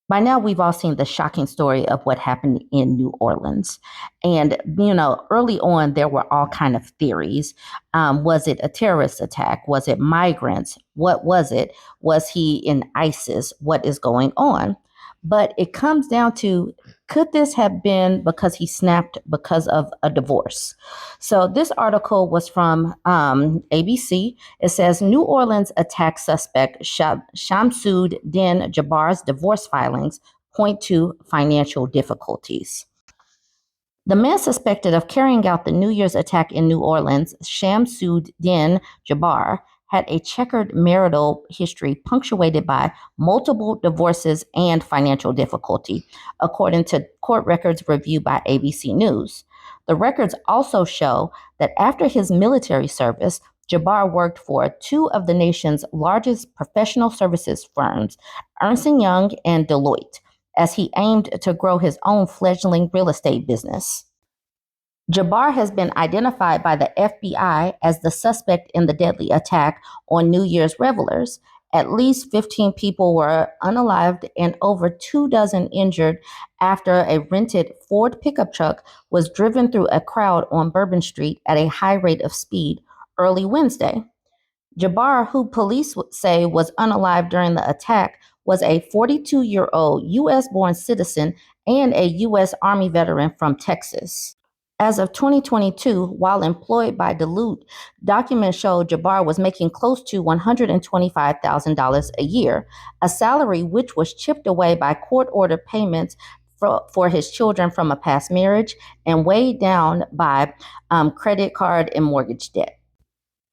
By now, we've all seen the shocking story of what happened in New Orleans. And, early on, there were all kind of theories. Was it a terrorist attack? Was it migrants? What was it? Was he in ISIS? What is going on? But it comes down to, could this have been because he snapped because of a divorce? So this article was from ABC. It says New Orleans attack suspect Shamsud-Din Jabbar's divorce filings point to financial difficulties. The man suspected of carrying out the New Year's attack in New Orleans, Shamsud-Din Jabbar, had a checkered marital history punctuated by multiple divorces and financial difficulty, according to court records reviewed by ABC News. The records also show that after his military service, Jabbar worked for two of the nation's largest professional services firms, Ernst & Young and Deloitte, as he aimed to grow his own fledgling real estate business. Jabbar has been identified by the FBI as the suspect in the deadly attack on New Year's revelers. At least 15 people were unalived and over 2 dozen injured after a rented Ford pickup truck was driven through a crowd on Bourbon Street at a high rate of speed early Wednesday. Jabbar, who police say was unalive during the attack, was a 42-year-old U.S.-born citizen and a U.S. Army veteran from Texas. As of 2022, while employed by Deloitte, documents show Jabbar was making close to $125,000 a year, a salary which was chipped away by court-ordered payments for his children from a past marriage and weighed down by credit card and mortgage debt.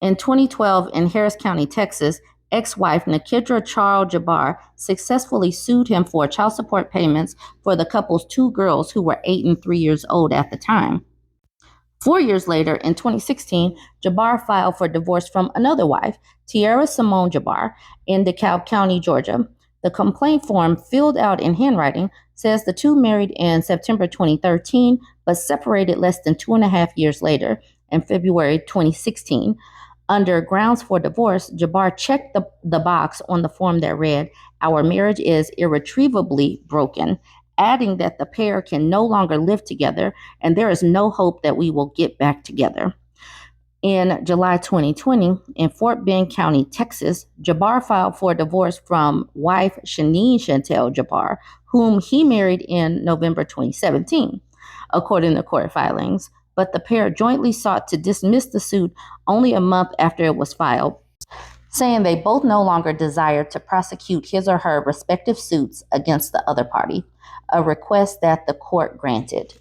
In 2012, in Harris County, Texas, ex-wife Nakidra Charles Jabbar successfully sued him for child support payments for the couple's two girls who were 8 and 3 years old at the time. 4 years later, in 2016, Jabbar filed for divorce from another wife, Tiara Simone Jabbar, in DeKalb County, Georgia. The complaint form, filled out in handwriting, says the two married in September 2013, but separated less than 2.5 years later, in February 2016. Under grounds for divorce, Jabbar checked the box on the form that read, "Our marriage is irretrievably broken," adding that the pair can no longer live together and there is no hope that we will get back together. In July 2020, in Fort Bend County, Texas, Jabbar filed for divorce from wife Shaneen Chantel Jabbar, whom he married in November 2017, according to court filings. But the pair jointly sought to dismiss the suit only a month after it was filed, saying they both no longer desired to prosecute his or her respective suits against the other party, a request that the court granted.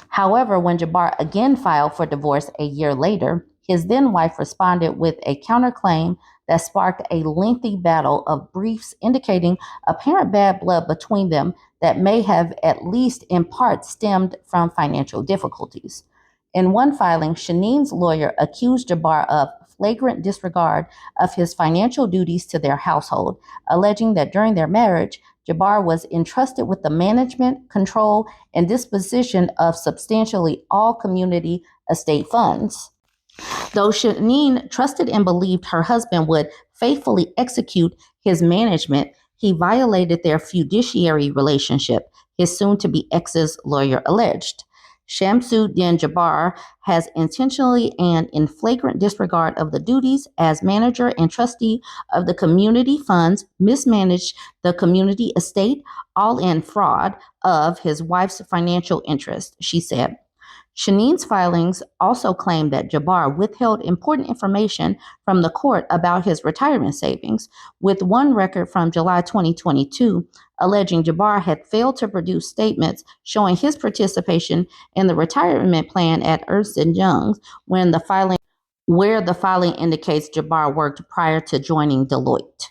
However, when Jabbar again filed for divorce a year later, his then-wife responded with a counterclaim that sparked a lengthy battle of briefs indicating apparent bad blood between them that may have at least in part stemmed from financial difficulties. In one filing, Shaneen's lawyer accused Jabbar of flagrant disregard of his financial duties to their household, alleging that during their marriage, Jabbar was entrusted with the management, control, and disposition of substantially all community estate funds. Though Shaneen trusted and believed her husband would faithfully execute his management, he violated their fiduciary relationship, his soon-to-be ex's lawyer alleged. Shamsud-Din Jabbar has intentionally and in flagrant disregard of the duties as manager and trustee of the community funds mismanaged the community estate, all in fraud of his wife's financial interest, she said. Shaneen's filings also claim that Jabbar withheld important information from the court about his retirement savings, with one record from July 2022 alleging Jabbar had failed to produce statements showing his participation in the retirement plan at Ernst & Young's where the filing indicates Jabbar worked prior to joining Deloitte.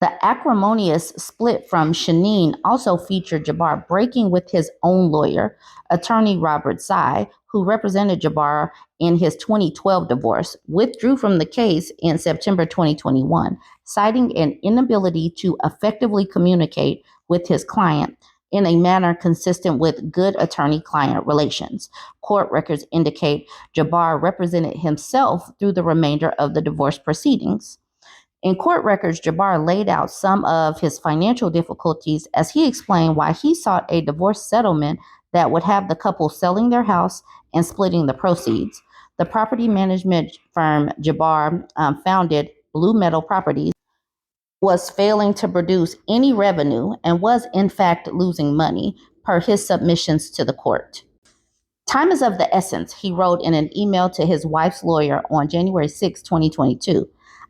The acrimonious split from Shaneen also featured Jabbar breaking with his own lawyer, attorney Robert Tsai, who represented Jabbar in his 2012 divorce, withdrew from the case in September 2021, citing an inability to effectively communicate with his client in a manner consistent with good attorney-client relations. Court records indicate Jabbar represented himself through the remainder of the divorce proceedings. In court records, Jabbar laid out some of his financial difficulties as he explained why he sought a divorce settlement that would have the couple selling their house and splitting the proceeds. The property management firm Jabbar founded, Blue Metal Properties, was failing to produce any revenue and was in fact losing money, per his submissions to the court. Time is of the essence, he wrote in an email to his wife's lawyer on January 6, 2022.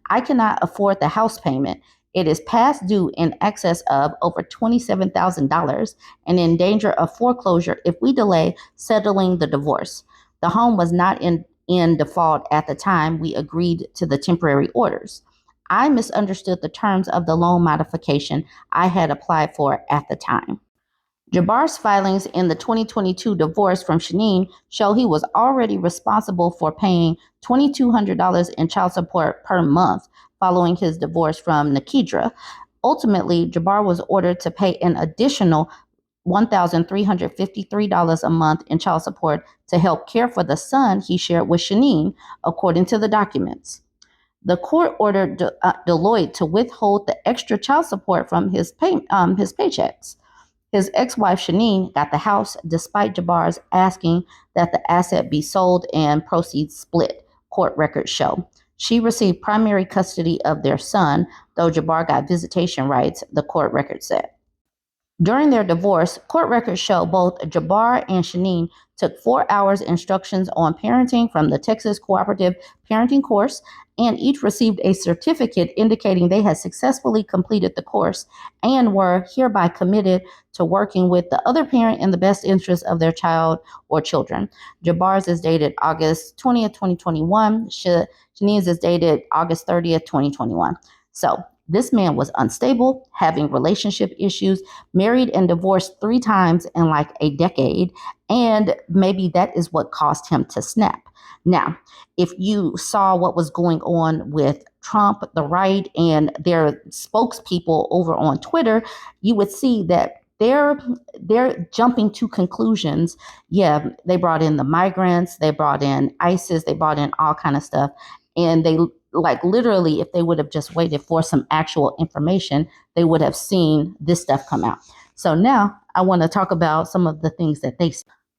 I cannot afford the house payment. It is past due in excess of over $27,000 and in danger of foreclosure if we delay settling the divorce. The home was not in default at the time we agreed to the temporary orders. I misunderstood the terms of the loan modification I had applied for at the time. Jabbar's filings in the 2022 divorce from Shaneen show he was already responsible for paying $2,200 in child support per month following his divorce from Nikidra. Ultimately, Jabbar was ordered to pay an additional $1,353 a month in child support to help care for the son he shared with Shaneen, according to the documents. The court ordered Deloitte to withhold the extra child support from his paychecks. His ex-wife Shaneen got the house despite Jabbar's asking that the asset be sold and proceeds split, court records show. She received primary custody of their son, though Jabbar got visitation rights, the court record said. During their divorce, court records show both Jabbar and Shaneen took 4 hours instructions on parenting from the Texas Cooperative Parenting course, and each received a certificate indicating they had successfully completed the course and were hereby committed to working with the other parent in the best interest of their child or children. Jabbar's is dated August 20th, 2021. Shaneen's is dated August 30th, 2021. So this man was unstable, having relationship issues, married and divorced 3 times in like a decade, and maybe that is what caused him to snap. Now, if you saw what was going on with Trump, the right, and their spokespeople over on Twitter, you would see that they're jumping to conclusions. Yeah, they brought in the migrants, they brought in ISIS, they brought in all kind of stuff, and they like literally, if they would have just waited for some actual information, they would have seen this stuff come out. So now I want to talk about some of the things that they,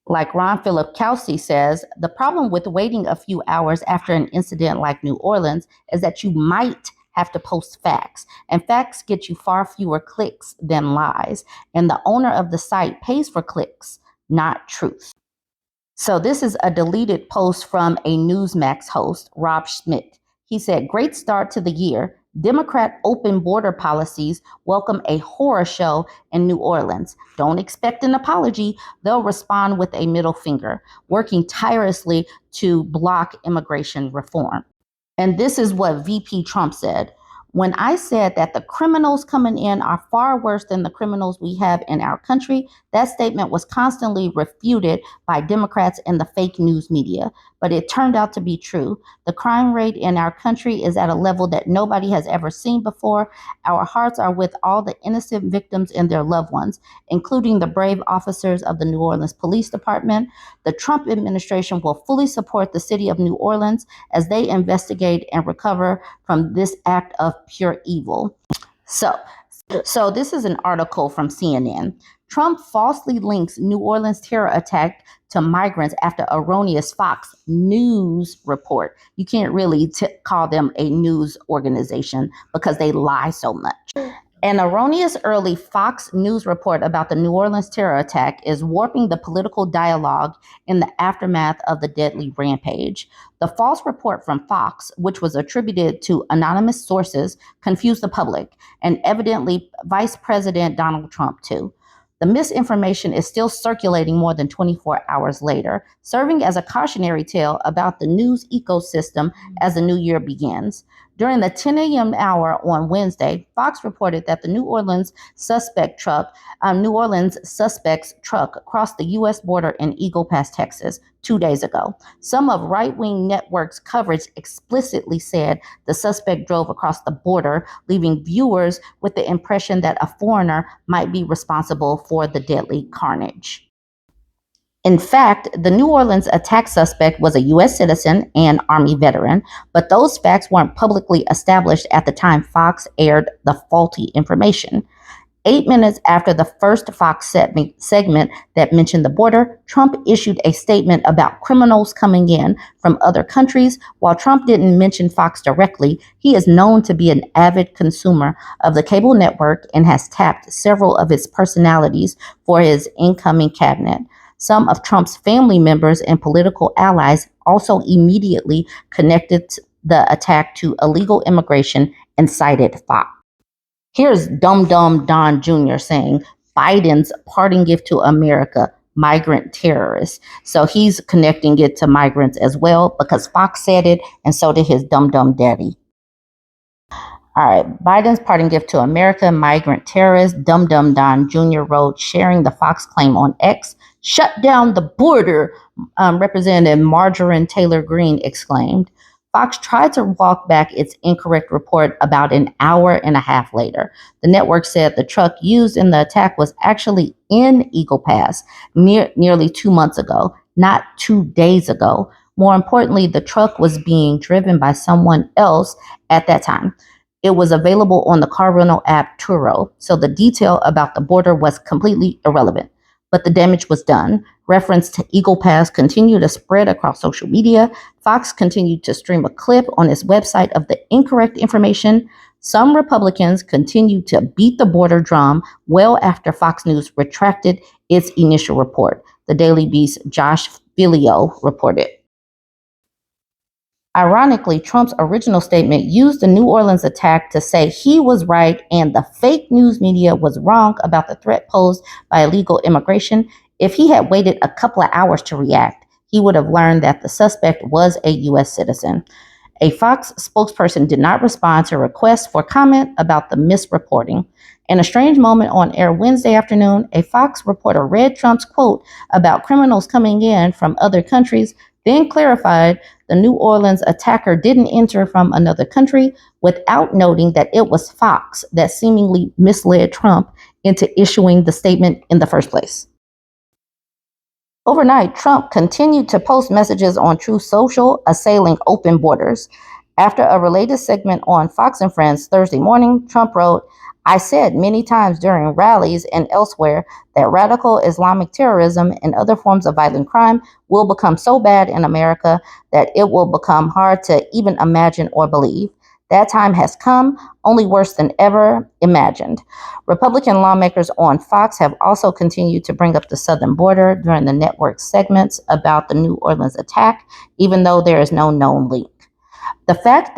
like Ron Philip Kelsey says, the problem with waiting a few hours after an incident like New Orleans is that you might have to post facts, and facts get you far fewer clicks than lies. And the owner of the site pays for clicks, not truth. So this is a deleted post from a Newsmax host, Rob Schmidt. He said, great start to the year. Democrat open border policies welcome a horror show in New Orleans. Don't expect an apology. They'll respond with a middle finger, working tirelessly to block immigration reform. And this is what VP Trump said. When I said that the criminals coming in are far worse than the criminals we have in our country, that statement was constantly refuted by Democrats and the fake news media. But it turned out to be true. The crime rate in our country is at a level that nobody has ever seen before. Our hearts are with all the innocent victims and their loved ones, including the brave officers of the New Orleans Police Department. The Trump administration will fully support the city of New Orleans as they investigate and recover from this act of pure evil. So this is an article from CNN. Trump falsely links New Orleans terror attack to migrants after erroneous Fox News report. You can't really call them a news organization because they lie so much. An erroneous early Fox News report about the New Orleans terror attack is warping the political dialogue in the aftermath of the deadly rampage. The false report from Fox, which was attributed to anonymous sources, confused the public, and evidently Vice President Donald Trump too. The misinformation is still circulating more than 24 hours later, serving as a cautionary tale about the news ecosystem as the new year begins. During the 10 a.m. hour on Wednesday, Fox reported that the New Orleans suspect's truck crossed the U.S. border in Eagle Pass, Texas, 2 days ago. Some of right-wing networks' coverage explicitly said the suspect drove across the border, leaving viewers with the impression that a foreigner might be responsible for the deadly carnage. In fact, the New Orleans attack suspect was a U.S. citizen and Army veteran, but those facts weren't publicly established at the time Fox aired the faulty information. 8 minutes after the first Fox segment that mentioned the border, Trump issued a statement about criminals coming in from other countries. While Trump didn't mention Fox directly, he is known to be an avid consumer of the cable network and has tapped several of its personalities for his incoming cabinet. Some of Trump's family members and political allies also immediately connected the attack to illegal immigration and cited Fox. Here's Dum Dum Don Jr. saying Biden's parting gift to America, migrant terrorists. So he's connecting it to migrants as well because Fox said it, and so did his Dum Dum daddy. All right, Biden's parting gift to America, migrant terrorists, Dum Dum Don Jr. wrote, sharing the Fox claim on X. Shut down the border, Representative Marjorie Taylor Greene exclaimed. Fox tried to walk back its incorrect report about an hour and a half later. The network said the truck used in the attack was actually in Eagle Pass nearly 2 months ago, not 2 days ago. More importantly, the truck was being driven by someone else at that time. It was available on the car rental app Turo, so the detail about the border was completely irrelevant. But the damage was done. Reference to Eagle Pass continued to spread across social media. Fox continued to stream a clip on its website of the incorrect information. Some Republicans continued to beat the border drum well after Fox News retracted its initial report. The Daily Beast's Josh Filio reported. Ironically, Trump's original statement used the New Orleans attack to say he was right and the fake news media was wrong about the threat posed by illegal immigration. If he had waited a couple of hours to react, he would have learned that the suspect was a U.S. citizen. A Fox spokesperson did not respond to requests for comment about the misreporting. In a strange moment on air Wednesday afternoon, a Fox reporter read Trump's quote about criminals coming in from other countries, then clarified the New Orleans attacker didn't enter from another country, without noting that it was Fox that seemingly misled Trump into issuing the statement in the first place. Overnight, Trump continued to post messages on Truth Social, assailing open borders. After a related segment on Fox and Friends Thursday morning, Trump wrote, I said many times during rallies and elsewhere that radical Islamic terrorism and other forms of violent crime will become so bad in America that it will become hard to even imagine or believe. That time has come, only worse than ever imagined. Republican lawmakers on Fox have also continued to bring up the southern border during the network's segments about the New Orleans attack, even though there is no known link. The fact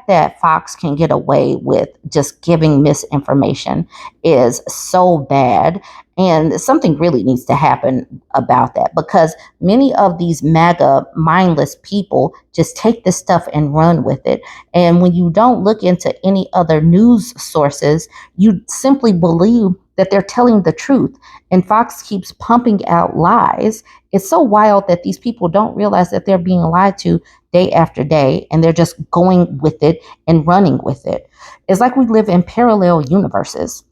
that Fox can get away with just giving misinformation is so bad, and something really needs to happen about that because many of these MAGA mindless people just take this stuff and run with it. And when you don't look into any other news sources, you simply believe that they're telling the truth. And Fox keeps pumping out lies. It's so wild that these people don't realize that they're being lied to day after day, and they're just going with it and running with it. It's like we live in parallel universes.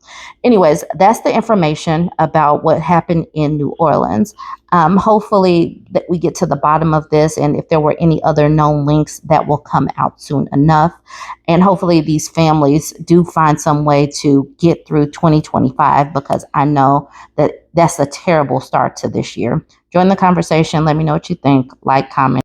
Anyways, that's the information about what happened in New Orleans. Hopefully that we get to the bottom of this, and if there were any other known links, that will come out soon enough. And hopefully these families do find some way to get through 2025, because I know that that's a terrible start to this year. Join the conversation. Let me know what you think. Like, comment.